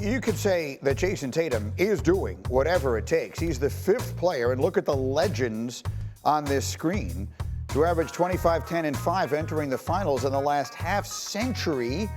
you could say that Jayson Tatum is doing whatever it takes. He's the fifth player, and look at the legends on this screen, who averaged 25, 10, and 5 entering the finals in the last half century.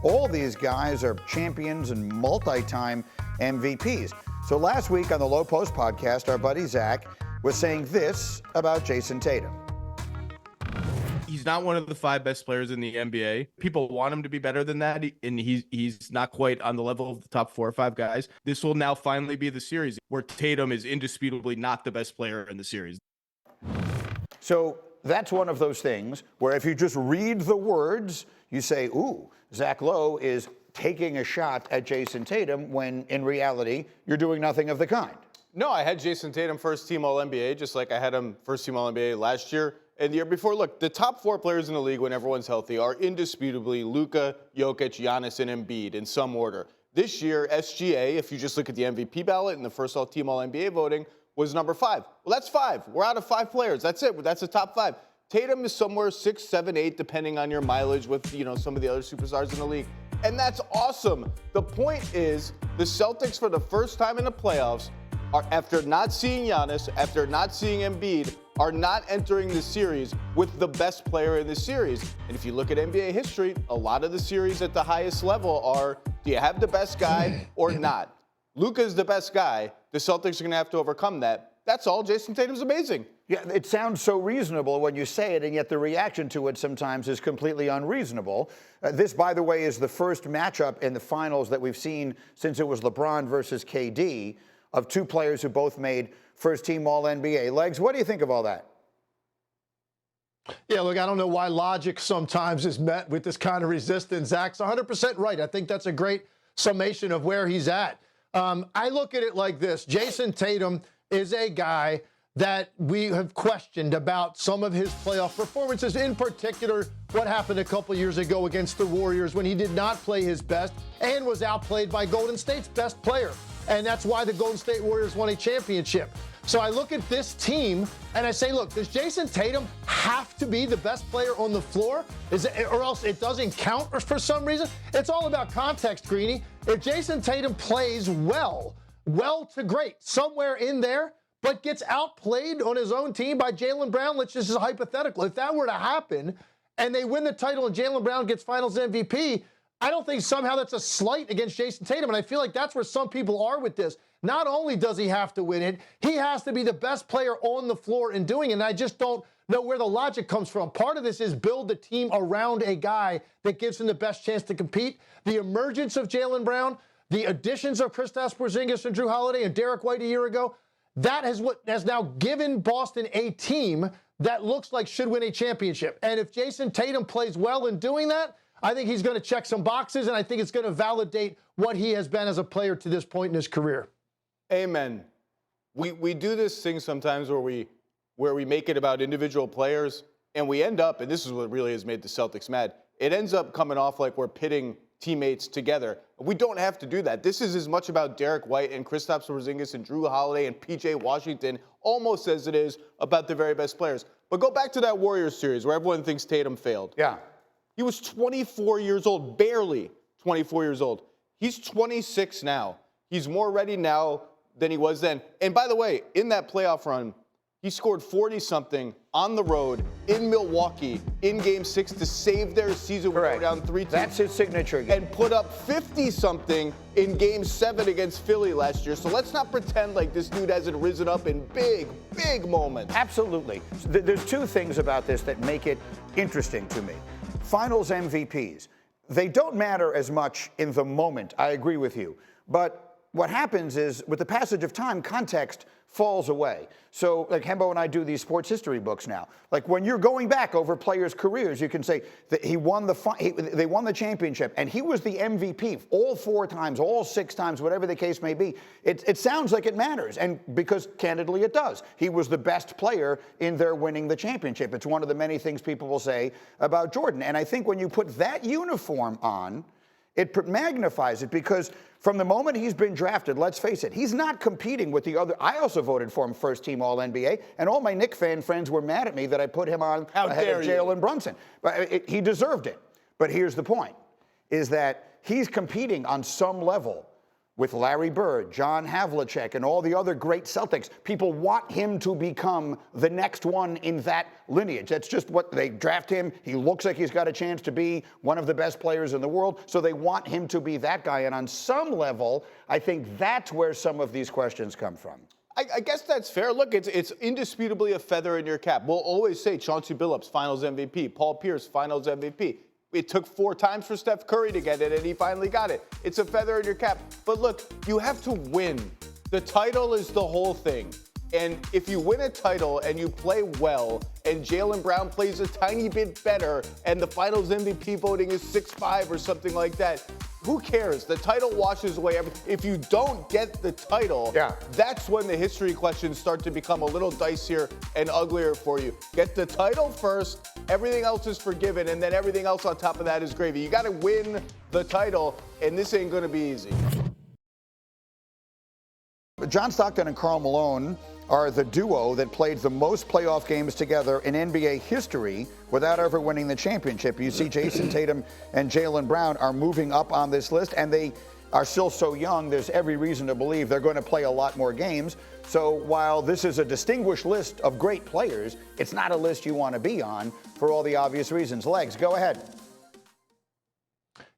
All these guys are champions and multi-time MVPs. So last week on the Low Post podcast, our buddy Zach was saying this about Jayson Tatum. He's not one of the 5 best players in the NBA. People want him to be better than that, and he's not quite on the level of the top 4 or 5 guys. This will now finally be the series where Tatum is indisputably not the best player in the series. So that's one of those things where if you just read the words, you say, ooh, Zach Lowe is taking a shot at Jayson Tatum, when in reality, you're doing nothing of the kind. No, I had Jayson Tatum first team All-NBA, just like I had him first team All-NBA last year and the year before. Look, the top 4 players in the league when everyone's healthy are indisputably Luka, Jokic, Giannis, and Embiid in some order. This year, SGA, if you just look at the MVP ballot and the first all-team All-NBA voting, was number 5. Well, that's 5. We're out of 5 players. That's it. That's the top 5. Tatum is somewhere 6, 7, 8, depending on your mileage with, some of the other superstars in the league. And that's awesome. The point is, the Celtics, for the first time in the playoffs, are, after not seeing Giannis, after not seeing Embiid, are not entering the series with the best player in the series. And if you look at NBA history, a lot of the series at the highest level are, do you have the best guy or not? Luka's the best guy. The Celtics are going to have to overcome that. That's all. Jayson Tatum's amazing. Yeah, it sounds so reasonable when you say it, and yet the reaction to it sometimes is completely unreasonable. This, by the way, is the first matchup in the finals that we've seen since it was LeBron versus KD, of 2 players who both made first-team All-NBA. Legs, what do you think of all that? Yeah, look, I don't know why logic sometimes is met with this kind of resistance. Zach's 100% right. I think that's a great summation of where he's at. I look at it like this. Jayson Tatum is a guy that we have questioned about some of his playoff performances, in particular what happened a couple years ago against the Warriors when he did not play his best and was outplayed by Golden State's best player. And that's why the Golden State Warriors won a championship. So I look at this team and I say, look, does Jayson Tatum have to be the best player on the floor? Or else it doesn't count for some reason? It's all about context, Greeny. If Jayson Tatum plays well to great, somewhere in there, but gets outplayed on his own team by Jaylen Brown, let's just hypothetical. If that were to happen and they win the title and Jaylen Brown gets finals MVP, I don't think somehow that's a slight against Jayson Tatum, and I feel like that's where some people are with this. Not only does he have to win it, he has to be the best player on the floor in doing it, and I just don't know where the logic comes from. Part of this is build the team around a guy that gives him the best chance to compete. The emergence of Jaylen Brown, the additions of Kristaps Porzingis and Drew Holiday and Derek White a year ago, that is what has now given Boston a team that looks like should win a championship. And if Jayson Tatum plays well in doing that, I think he's going to check some boxes, and I think it's going to validate what he has been as a player to this point in his career. Amen. We do this thing sometimes where we make it about individual players, and we end up, and this is what really has made the Celtics mad, it ends up coming off like we're pitting teammates together. We don't have to do that. This is as much about Derek White and Kristaps Porzingis and Drew Holiday and P.J. Washington almost as it is about the very best players. But go back to that Warriors series where everyone thinks Tatum failed. Yeah. He was 24 years old, barely 24 years old. He's 26 now. He's more ready now than he was then. And by the way, in that playoff run, he scored 40-something on the road in Milwaukee in Game 6 to save their season. Correct. Down 3-2. That's his signature game. And put up 50-something in Game 7 against Philly last year. So let's not pretend like this dude hasn't risen up in big, big moments. Absolutely. There's 2 things about this that make it interesting to me. Finals MVPs, they don't matter as much in the moment. I agree with you. But what happens is, with the passage of time, context falls away. So, like Hembo and I do these sports history books now. Like when you're going back over players' careers, you can say that they won the championship, and he was the MVP all 4 times, all 6 times, whatever the case may be. It sounds like it matters, and because candidly it does. He was the best player in their winning the championship. It's one of the many things people will say about Jordan. And I think when you put that uniform on, it magnifies it, because from the moment he's been drafted, let's face it, he's not competing with the other. I also voted for him first team All-NBA, and all my Knick fan friends were mad at me that I put him on ahead of Jalen Brunson. But he deserved it. But here's the point, is that he's competing on some level with Larry Bird, John Havlicek, and all the other great Celtics. People want him to become the next one in that lineage. That's just what they draft him. He looks like he's got a chance to be one of the best players in the world, so they want him to be that guy. And on some level, I think that's where some of these questions come from. I guess that's fair. Look, it's indisputably a feather in your cap. We'll always say Chauncey Billups, Finals MVP. Paul Pierce, Finals MVP. It took 4 times for Steph Curry to get it, and he finally got it. It's a feather in your cap. But look, you have to win. The title is the whole thing. And if you win a title and you play well, and Jaylen Brown plays a tiny bit better, and the Finals MVP voting is 6-5 or something like that, who cares? The title washes away everything. If you don't get the title, that's when the history questions start to become a little dicier and uglier for you. Get the title first, everything else is forgiven, and then everything else on top of that is gravy. You got to win the title, and this ain't going to be easy. John Stockton and Karl Malone are the duo that played the most playoff games together in NBA history without ever winning the championship. You see Jayson Tatum and Jaylen Brown are moving up on this list, and they are still so young, there's every reason to believe they're going to play a lot more games. So while this is a distinguished list of great players, it's not a list you want to be on for all the obvious reasons. Legs, go ahead.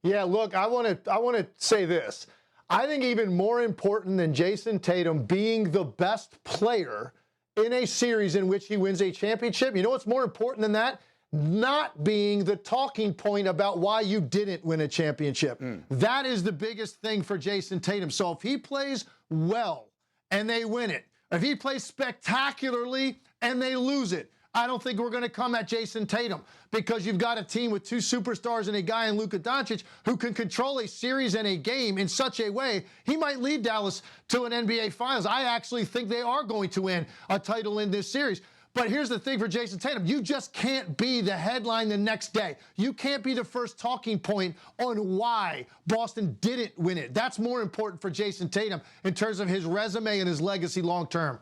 Yeah, look, I want to say this. I think even more important than Jayson Tatum being the best player in a series in which he wins a championship, you know what's more important than that? Not being the talking point about why you didn't win a championship. That is the biggest thing for Jayson Tatum. So if he plays well and they win it, if he plays spectacularly and they lose it, I don't think we're going to come at Jayson Tatum, because you've got a team with 2 superstars and a guy in Luka Doncic who can control a series and a game in such a way he might lead Dallas to an NBA Finals. I actually think they are going to win a title in this series. But here's the thing for Jayson Tatum. You just can't be the headline the next day. You can't be the first talking point on why Boston didn't win it. That's more important for Jayson Tatum in terms of his resume and his legacy long term.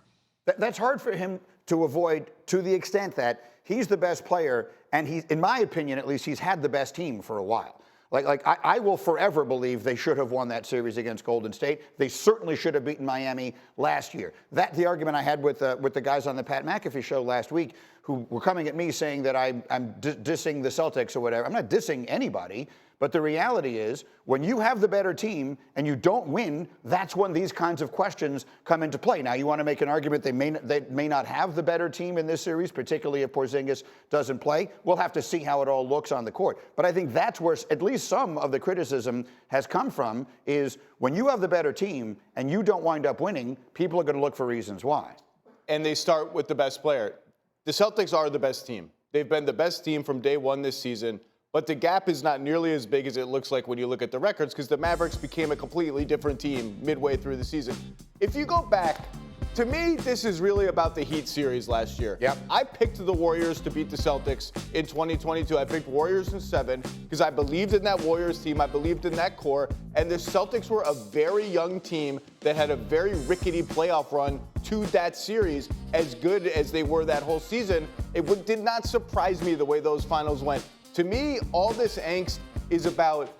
That's hard for him to avoid, to the extent that he's the best player, and he's, in my opinion at least, he's had the best team for a while. I will forever believe they should have won that series against Golden State. They certainly should have beaten Miami last year. The argument I had with the guys on the Pat McAfee show last week, who were coming at me saying that I'm dissing the Celtics or whatever. I'm not dissing anybody. But the reality is, when you have the better team and you don't win, that's when these kinds of questions come into play. Now, you want to make an argument they may not have the better team in this series, particularly if Porzingis doesn't play. We'll have to see how it all looks on the court. But I think that's where at least some of the criticism has come from, is when you have the better team and you don't wind up winning, people are going to look for reasons why. And they start with the best player. The Celtics are the best team. They've been the best team from day one this season. But the gap is not nearly as big as it looks like when you look at the records, because the Mavericks became a completely different team midway through the season. If you go back, to me, this is really about the Heat series last year. Yep. I picked the Warriors to beat the Celtics in 2022. I picked Warriors in 7 because I believed in that Warriors team. I believed in that core. And the Celtics were a very young team that had a very rickety playoff run to that series. As good as they were that whole season, it did not surprise me the way those finals went. To me, all this angst is about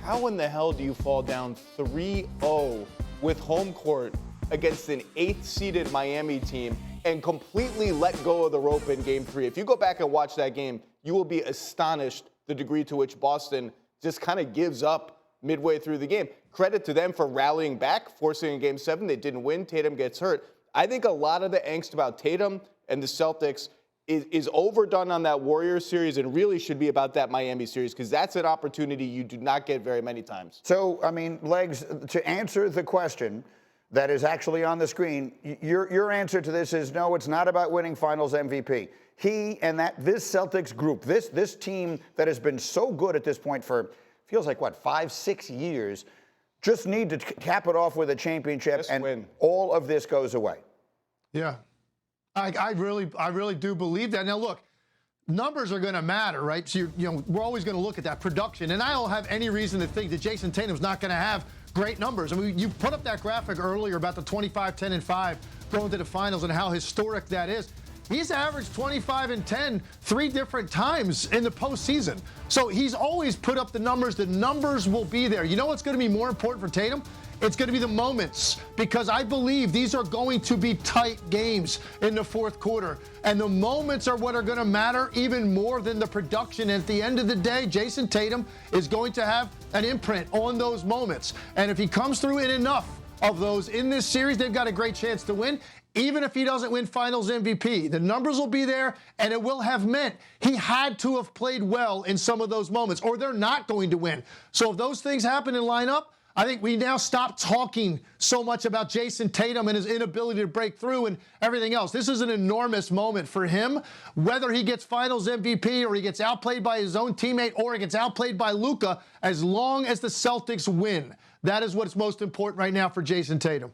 how in the hell do you fall down 3-0 with home court against an 8th-seeded Miami team and completely let go of the rope in Game 3. If you go back and watch that game, you will be astonished the degree to which Boston just kind of gives up midway through the game. Credit to them for rallying back, forcing in Game 7. They didn't win. Tatum gets hurt. I think a lot of the angst about Tatum and the Celtics is overdone on that Warriors series and really should be about that Miami series, because that's an opportunity you do not get very many times. So, I mean, Legs, to answer the question that is actually on the screen, your answer to this is no, it's not about winning Finals MVP. He and this Celtics group, this team that has been so good at this point for, feels like, what, 5-6 years, just need to cap it off with a championship, Just and win. all of this goes away. Yeah. I really do believe that. Now, look, numbers are going to matter, right? So, we're always going to look at that production. And I don't have any reason to think that Jayson Tatum's not going to have great numbers. I mean, you put up that graphic earlier about the 25, 10, and 5 going to the finals and how historic that is. He's averaged 25 and 10 3 different times in the postseason. So he's always put up the numbers. The numbers will be there. You know what's going to be more important for Tatum? It's going to be the moments, because I believe these are going to be tight games in the fourth quarter. And the moments are what are going to matter even more than the production. And at the end of the day, Jayson Tatum is going to have an imprint on those moments. And if he comes through in enough of those in this series, they've got a great chance to win. Even if he doesn't win Finals MVP, the numbers will be there, and it will have meant he had to have played well in some of those moments, or they're not going to win. So if those things happen and line up, I think we now stop talking so much about Jayson Tatum and his inability to break through and everything else. This is an enormous moment for him. Whether he gets Finals MVP or he gets outplayed by his own teammate or he gets outplayed by Luka, as long as the Celtics win, that is what's most important right now for Jayson Tatum.